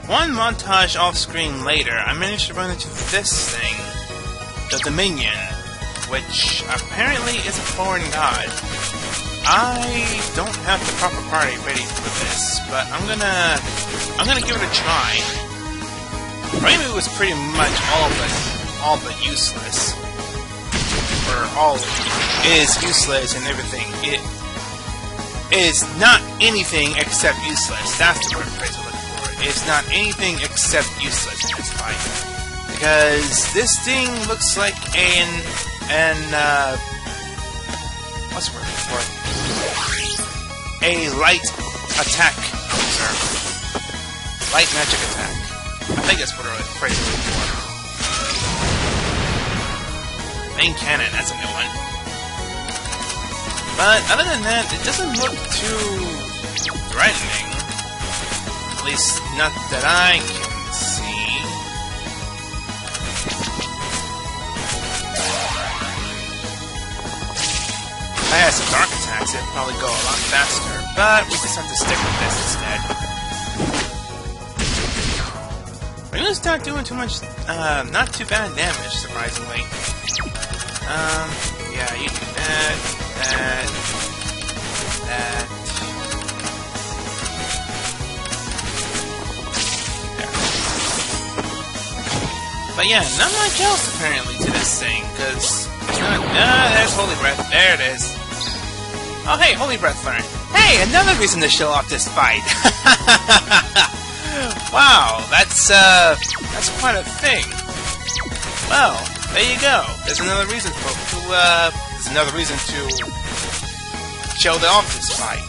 one montage off-screen later, I managed to run into this thing, the Dominion, which apparently is a foreign god. I don't have the proper party ready for this, but I'm gonna give it a try. Rainbow was pretty much all but useless. Or all is useless and everything. It is not anything except useless. That's the word phrase I'm looking for. It's not anything except useless in this fight. Because this thing looks like what's the word for it? A light attack user. Light magic attack. I think that's what the phrase I'm looking for. Main cannon, that's a new one. But other than that, it doesn't look too threatening. At least not that I can see. If I had some dark attacks, it'd probably go a lot faster. But we just have to stick with this instead. Rainbow's not doing too much, not too bad damage, surprisingly. Yeah, you do that. There. But yeah, not much else apparently to this thing, because it's not. There's Holy Breath. There it is. Oh, hey, Holy Breath learned. Hey, another reason to show off this fight. Wow, that's quite a thing. Well, there you go. There's another reason to show off this fight.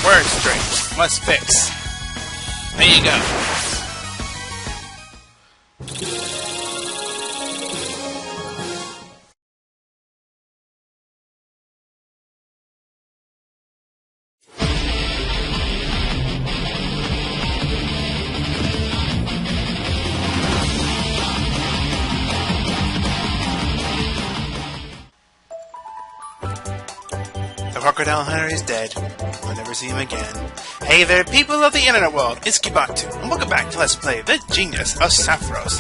Word string must fix. There you go. Crocodile Hunter is dead. We'll never see him again. Hey there, people of the internet world, it's Kibatu, and welcome back to Let's Play The Genius of Sappheiros.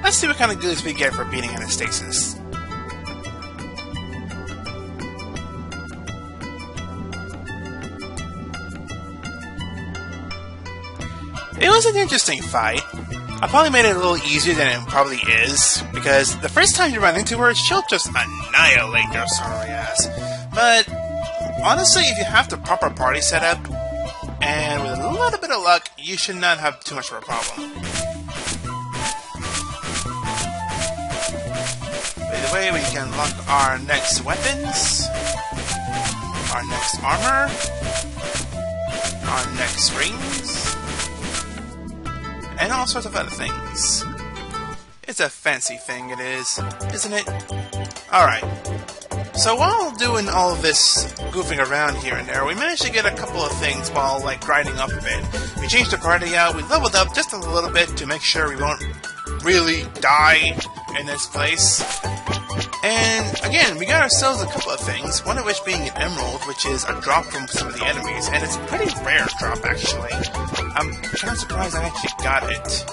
Let's see what kind of goodies we get for beating Anastasis. It was an interesting fight. I probably made it a little easier than it probably is, because the first time you run into her, she'll just annihilate your sorry ass. But, honestly, if you have the proper party set up, and with a little bit of luck, you should not have too much of a problem. By the way, we can unlock our next weapons, our next armor, our next rings, and all sorts of other things. It's a fancy thing, it is, isn't it? Alright. So while doing all this goofing around here and there, we managed to get a couple of things while, like, grinding up a bit. We changed the party out, we leveled up just a little bit to make sure we won't really die in this place. And, again, we got ourselves a couple of things, one of which being an emerald, which is a drop from some of the enemies, and it's a pretty rare drop, actually. I'm kind of surprised I actually got it.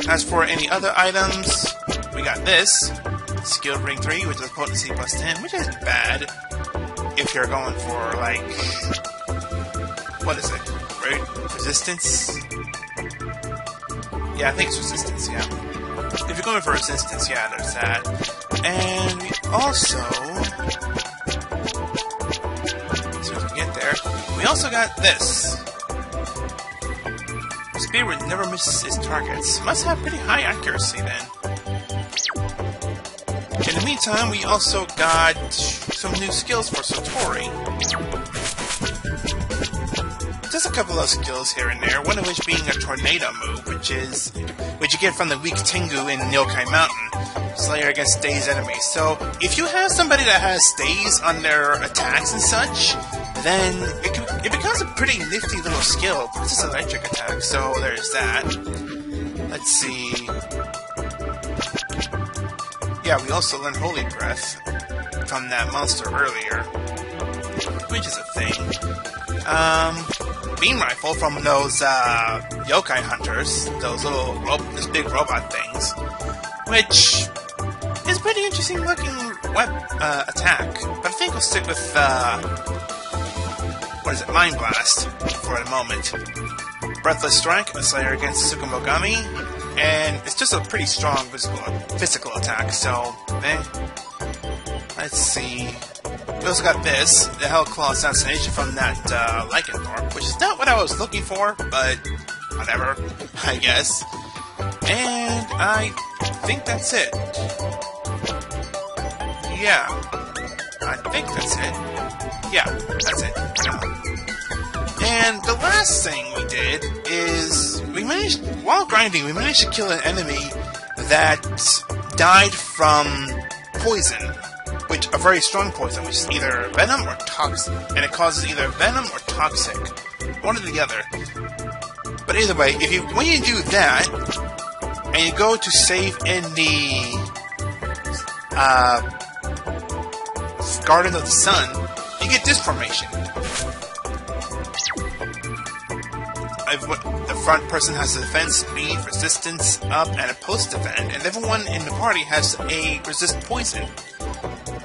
As for any other items, we got this, Skilled Ring 3, which is Potency plus 10, which isn't bad if you're going for, like, what is it? Resistance? Yeah, I think it's resistance, yeah. If you're going for resistance, yeah, there's that. And we also... so we can get there. We also got this. Spear never misses its targets. Must have pretty high accuracy then. In the meantime, we also got some new skills for Satori. Just a couple of skills here and there, one of which being a tornado move, which you get from the weak Tengu in Nyokai Mountain, Slayer against dazed enemies. So if you have somebody that has stays on their attacks and such, then it becomes a pretty nifty little skill. It's just an electric attack, so there's that. Let's see. Yeah, we also learned Holy Breath from that monster earlier. which is a thing. Beam rifle from those yokai hunters, those those big robot things, which is a pretty interesting looking attack. But I think I'll stick with what is it, Mind Blast for the moment. Breathless Strike, a Slayer against Tsukumogami, and it's just a pretty strong physical attack. So, let's see. We also got this, the Hellclaw Assassination from that Lycanthrope, which is not what I was looking for, but whatever, I guess. And I think that's it. Yeah, I think that's it. Yeah, that's it for now. And the last thing we did is while grinding, we managed to kill an enemy that died from poison. A very strong poison, which is either venom or toxic, and it causes either venom or toxic, one or the other. But either way, when you do that, and you go to save in the Garden of the Sun, you get this formation. The front person has a defense, speed, resistance, up, and a post-defend, and everyone in the party has a resist poison.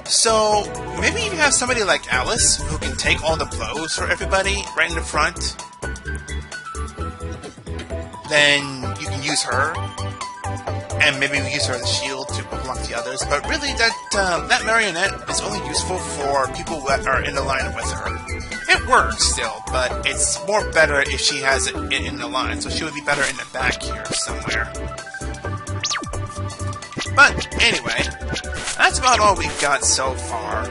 So, maybe you have somebody like Alice, who can take all the blows for everybody right in the front. Then you can use her, and maybe use her as a shield to block the others. But really, that marionette is only useful for people that are in the line with her. It works still, but it's more better if she has it in the line, so she would be better in the back here somewhere. But anyway, that's about all we've got so far.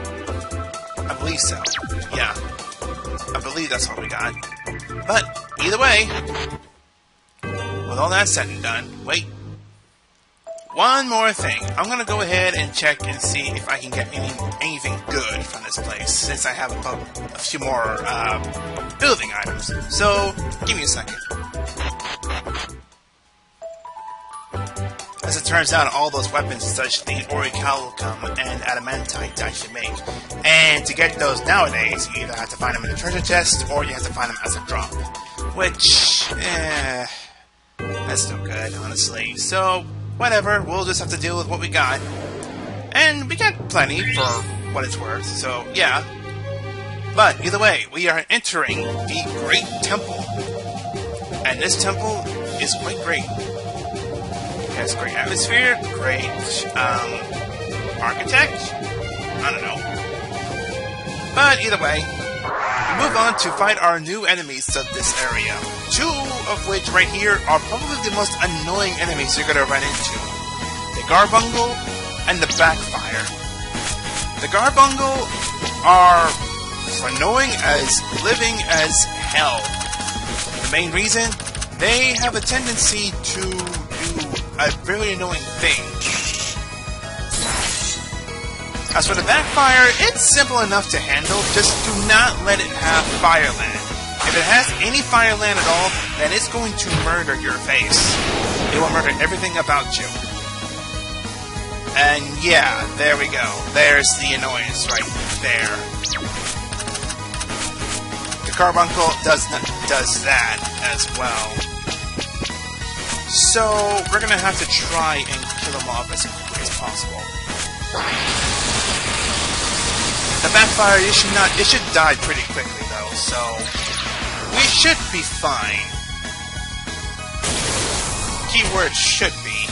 I believe so. Yeah. I believe that's all we got. But, either way, with all that said and done, wait. One more thing. I'm gonna go ahead and check and see if I can get anything good from this place, since I have a few more building items. So, give me a second. As it turns out, all those weapons such the orichalcum and adamantite to actually make. And to get those nowadays, you either have to find them in a treasure chest, or you have to find them as a drop. Which, that's no good, honestly. So, whatever, we'll just have to deal with what we got. And we got plenty for what it's worth, so yeah. But, either way, we are entering the Great Temple. And this temple is quite great. It has great atmosphere, great, architect? I don't know. But either way, we move on to fight our new enemies of this area. Two of which right here are probably the most annoying enemies you're gonna run into. The Garbungle and the Backfire. The Garbungle are annoying as living as hell. The main reason? They have a tendency to do a very annoying thing. As for the Backfire, it's simple enough to handle, just do not let it have Fireland. If it has any Fireland at all, then it's going to murder your face. It will murder everything about you. And yeah, there we go. There's the annoyance right there. The Carbuncle does that as well. So, we're gonna have to try and kill them off as quickly as possible. The Backfire, it should die pretty quickly though, so we should be fine. Keyword should be.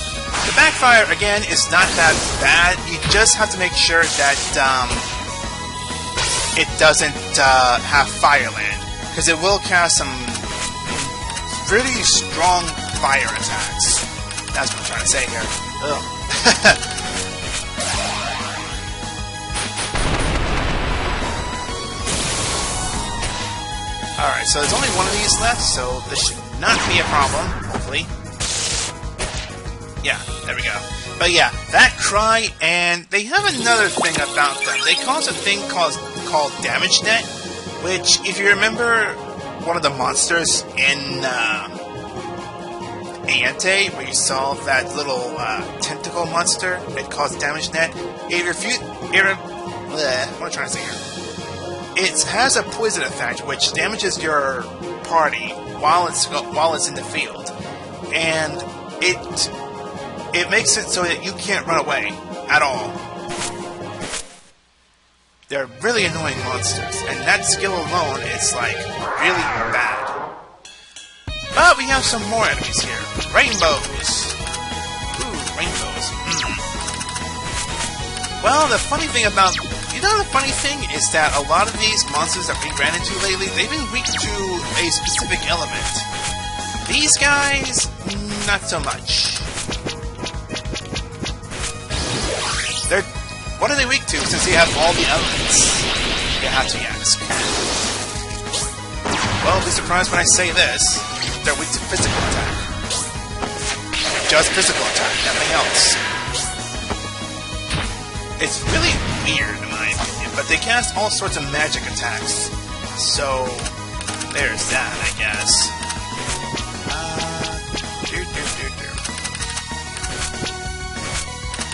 The Backfire, again, is not that bad. You just have to make sure that it doesn't have Fireland, because it will cast some pretty strong fire attacks. That's what I'm trying to say here. Ugh. Alright, so there's only one of these left, so this should not be a problem, hopefully. Yeah, there we go. But yeah, that cry, and they have another thing about them. They cause a thing called Damage Net, which, if you remember one of the monsters in Aente, where you saw that little tentacle monster that caused Damage Net, what am I trying to say here? it has a poison effect, which damages your party while it's in the field, and it makes it so that you can't run away at all. They're really annoying monsters, and that skill alone is like really bad. But we have some more enemies here. Rainbows. Ooh, rainbows. Well, the funny thing about... You know, the funny thing is that a lot of these monsters that we ran into lately, they've been weak to a specific element. These guys, not so much. What are they weak to, since they have all the elements? You have to ask. Well, be surprised when I say this. They're weak to physical attack. Just physical attack, nothing else. It's really weird, in my opinion, but they cast all sorts of magic attacks. So, there's that, I guess.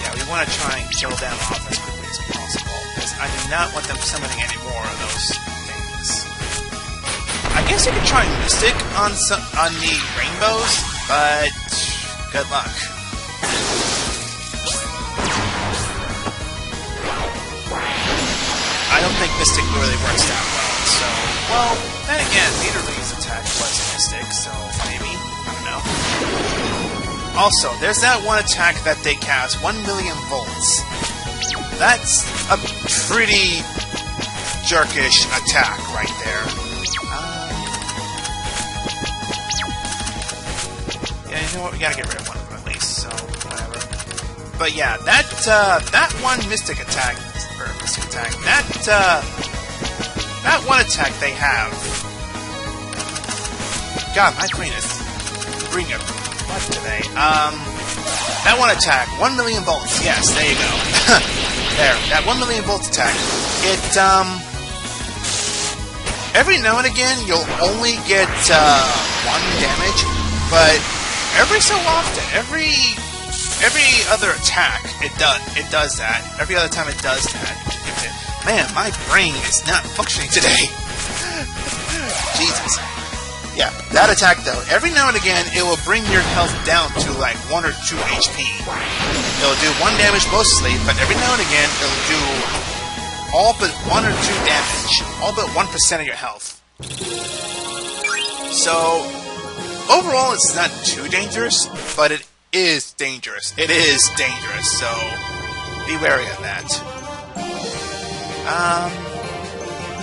Yeah, we want to try and kill them off as quickly as possible, because I do not want them summoning any more of those things. I guess you could try Mystic on the rainbows, but good luck. I don't think Mystic really works that well, so... Well, then again, Leader Lee's attack was Mystic, so maybe? I don't know. Also, there's that one attack that they cast, 1 million volts. That's a pretty jerkish attack right there. Yeah, you know what? We gotta get rid of one of them at least, so whatever. But yeah, that one Mystic attack... that one attack they have. God, my brain is bringing up what today. That one attack, 1 million volts. Yes, there you go. There, that 1 million volts attack. It every now and again you'll only get 1 damage, but every so often, every other attack it does that. Every other time it does that. Man, my brain is not functioning today. Jesus. Yeah, that attack though, every now and again it will bring your health down to like 1 or 2 HP. It'll do 1 damage mostly, but every now and again it'll do all but 1 or 2 damage. All but 1% of your health. So, overall it's not too dangerous, but it is dangerous. It is dangerous, so be wary of that.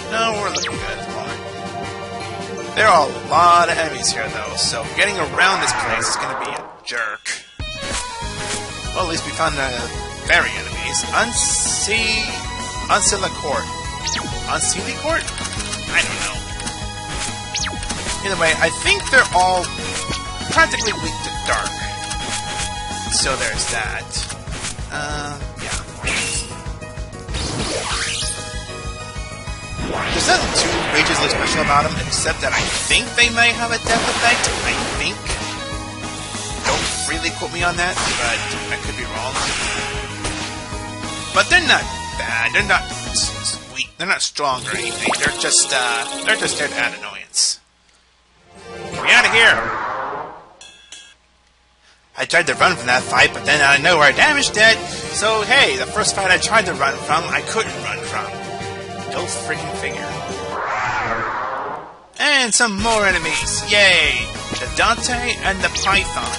No, we're looking good at the moment. There are a lot of enemies here, though, so getting around this place is going to be a jerk. Well, at least we found the fairy enemies. Unseelie Court. Unseelie Court? I don't know. Either way, I think they're all practically weak to dark. So there's that. Yeah. There's nothing too outrageously special about them, except that I think they may have a death effect. I think. Don't really quote me on that, but I could be wrong. But they're not bad. They're not weak. They're not strong or anything. They're just there to add annoyance. Get me out of here! I tried to run from that fight, but then out of nowhere I damaged it. So hey, the first fight I tried to run from, I couldn't run from. Go freaking figure. And some more enemies! Yay! The Dante and the Python.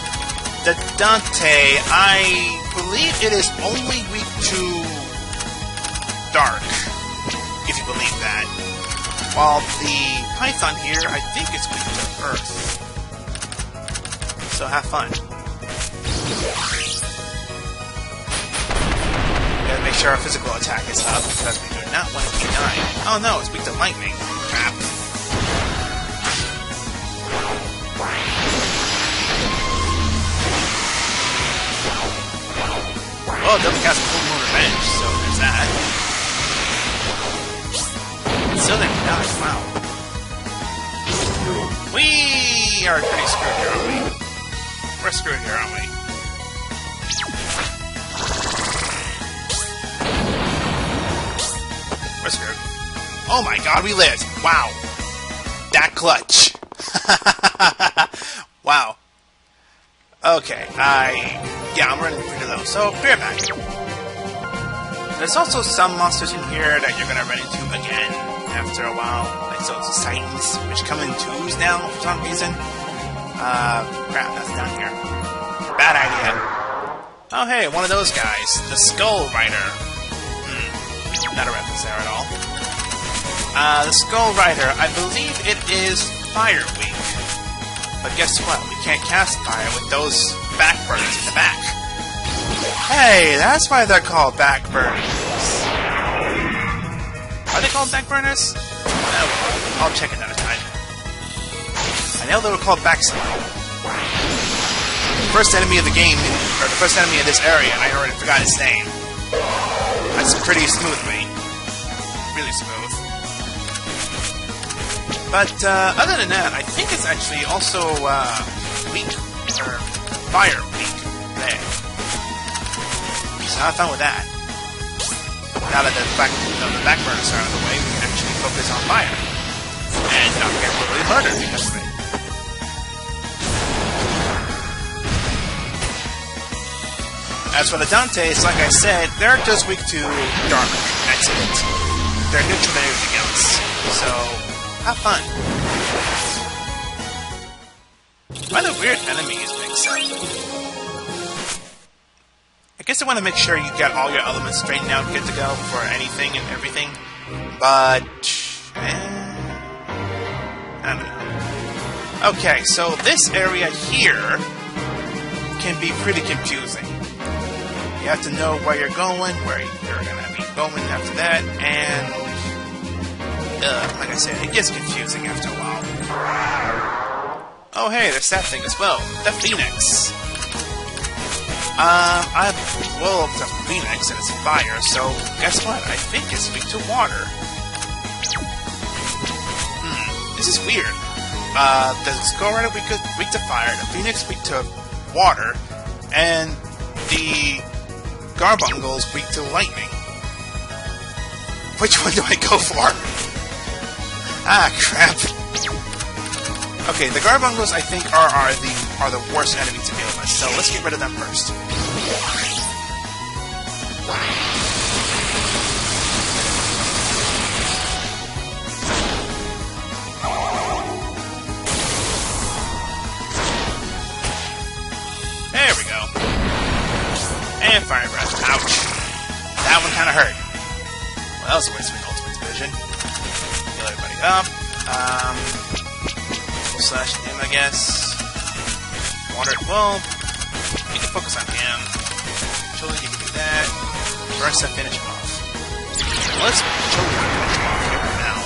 The Dante, I believe it is only weak to dark, if you believe that. While the Python here, I think it's weak to earth. So have fun. Gotta make sure our physical attack is up, because we do not want to be dying. Oh no, it's weak to lightning. Crap. Oh, double cast Full Moon Revenge, so there's that. So then we die, wow. We are pretty screwed here, aren't we? We're screwed here, aren't we? We're screwed. Oh my god, we lived! Wow! That clutch! Wow. Okay, yeah, I'm running pretty low, so bear back. There's also some monsters in here that you're gonna run into again after a while. Like those Titans, which come in twos now for some reason. Crap, that's down here. Bad idea. Oh hey, one of those guys. The Skull Rider. Not a reference there at all. The Skull Rider, I believe it is Fire Weak. But guess what? We can't cast fire with those backburners in the back. Hey, that's why they're called backburners. Are they called backburners? Oh, I'll check another time. I know they were called backslide. The first enemy of the game, or the first enemy of this area, I already forgot his name. That's pretty smoothly. Really smooth. But, other than that, I think it's actually also, weak, or fire weak, there. So have fun with that. Now that the backburners are out of the way, we can actually focus on fire. And not get really murdered because of it. As for the Dantes, like I said, they're just weak to dark. That's it. They're neutral to everything else. So, have fun. Rather weird enemies mix up. I guess I want to make sure you get all your elements straightened out, good to go for anything and everything. But, I don't know. Okay, so this area here can be pretty confusing. You have to know where you're going, where you're going to be going after that, and like I said, it gets confusing after a while. Oh hey, there's that thing as well, the Phoenix. Well, the Phoenix and it's fire, so guess what? I think it's weak to water. This is weird. The Skull Rider weak to fire, the Phoenix weak to water, and the Garbungle's weak to lightning. Which one do I go for? Ah, crap. Okay, the Garbungles I think are the worst enemy to deal with, so let's get rid of them first. There we go. And Fire Breath. Ouch. That one kinda hurt. Well, that was a waste of an ultimate division. Heal everybody up. Slash him, I guess. Water. Well, you can focus on him. Chili, you can do that. First, I finish him off. Let's Chili finish him off here right now.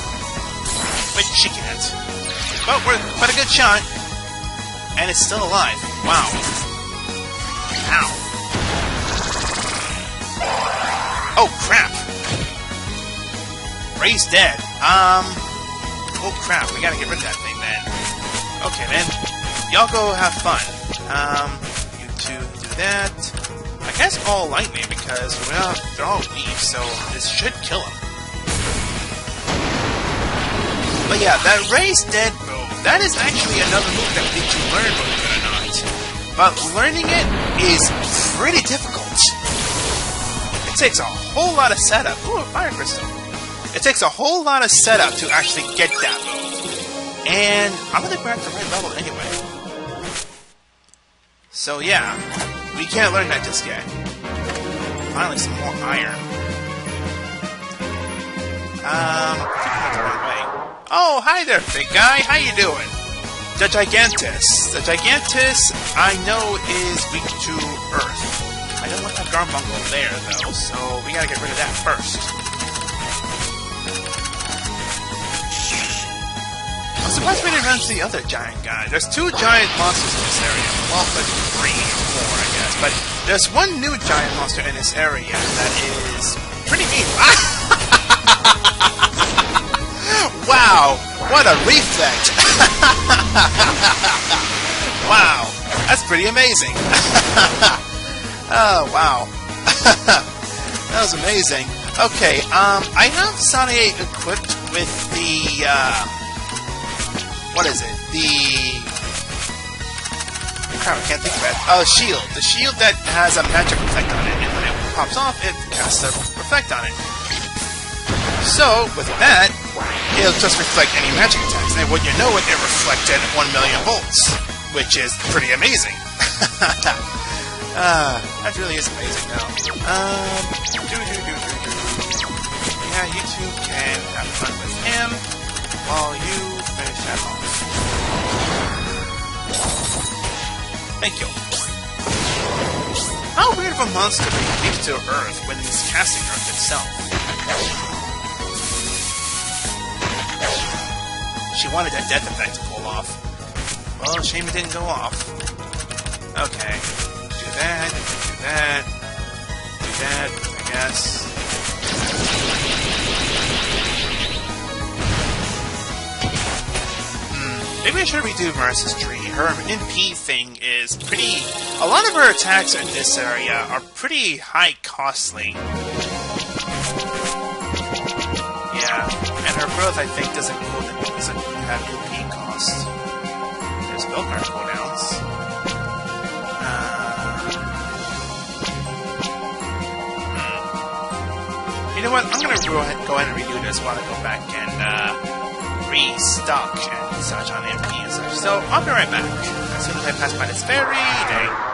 Wait, she can't. But we're quite a good shot. And it's still alive. Wow. Ow. Oh, crap. Ray's dead. Oh, crap. We gotta get rid of that thing, then. Okay, man. Y'all go have fun. You two do that. I guess all lightning because, well, they're all weak, so this should kill them. But yeah, that Ray's dead move, that is actually another move that we need to learn, believe it or not. But learning it is pretty difficult. It takes a whole lot of setup. Ooh, a fire crystal. It takes a whole lot of setup to actually get that move. And I'm gonna grab the right level anyway. So yeah, we can't learn that just yet. Finally, some more iron. I think I went the wrong way. Oh, hi there, big guy. How you doing? The Gigantus. The Gigantus, I know, is weak to Earth. I don't want that Garbungle there, though, so we gotta get rid of that first. I'm surprised we didn't run to the other giant guy. There's two giant monsters in this area. Well, like 3 or 4, I guess. But there's one new giant monster in this area that is pretty mean. Wow! What a reflect! Wow! That's pretty amazing! Oh, wow. That was amazing. Okay, I have Sonic equipped with the, what is it? Crap, I can't think of it. Oh, shield. The shield that has a magic effect on it, and when it pops off, it casts a effect on it. So, with that, it'll just reflect any magic attacks, and when you know it, it reflected 1,000,000 volts, which is pretty amazing. That really is amazing, though. Yeah, you two can have fun with him while you finish that off. Thank you. How weird of a monster to be leaped to Earth when he's casting Earth itself. She wanted that death effect to pull off. Well, shame it didn't go off. Okay. Do that, do that, do that, I guess. Maybe I should redo Marissa's tree. Her MP thing is pretty... A lot of her attacks in this area are pretty high costly. Yeah, and her growth, I think, doesn't have MP cost. There's spell card cooldowns. You know what? I'm gonna go ahead and redo this while I go back and restock and such on MP and such. So I'll be right back as soon as I pass by this very day.